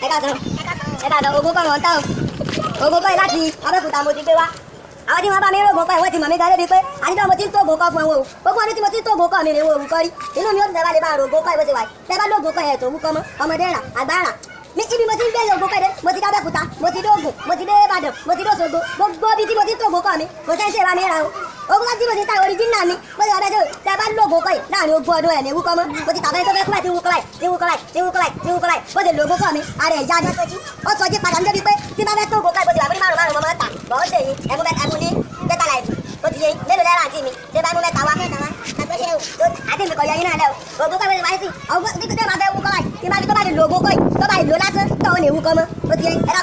ẹ káàsán ogun kọ́ wọn tán ogun kọ́ láti Abẹ́òkúta mo ti gbé wá àwọn tí wọ́n bá mi rògùn kọ́ ìwọ́n ti mọ̀ mí gan débi pé àtijọ́ mo ti ń tóògùn kọ́ fún wọn o gbogbo ọdún tí mo ti ń tóògùn kọ́ mi rè wo òwúkọ́ rí inú mi ó ti tẹ́lá lè máa rògùn kọ́ ìwé ti wáyé tẹ́ bá lóògùn kọ́ ẹ̀ tó wúkọ́ mọ́ ọmọdé rà àgbà rà mi ibi mo ti ń gbé ògùn kọ́ dé mo ti dé Abẹ́òkúta mo ti dé Ògùn mo ti dé Ìbàdàn mo ti dé Òṣogbo gbogbo ibi tí mo ti ń tóògùn kọ́ mi kò sẹ́ ń ṣe ìbámi ra o ogun kan tí mo ti ta original mi mo ti wà bẹ́ẹ̀ tẹ́ bá lóògùn kọ́ yìí láàrin ogún ọdún ẹ̀ ní wúkọ́ mọ́ mo ti tàbẹ́ tó fẹ́ kú ẹ̀ tí wúkọ́ láì tí wúkọ́ láì tí wúkọ́ láì tí wúkọ́ láì bó ti lóògùn kọ́ mi ara ẹ̀ jáde ó sọjí padà ń débi pé tí bá fẹ́ tó ògùn kọ́ ìbò ti wà fún márùn mọ́ ta bọ̀ ó ṣèyí ẹ̀mú ní bẹ́tà láì ó ti yé mélòó lẹ́rọ àti mi ṣé bá mú mẹ́ta wá àti mi kọ̀ yẹ yín náà lẹ́ o ògùn kọ́ ìbò ti wáyé sí ọgbọ́n tí tó bá fẹ́ wúkọ́ láì tí bá fi tó bá ti lóògùn kọ́ yìí tó bá ìlú lásán tó ò ní wúkọ́ mọ́ ó ti yé ẹ̀rọ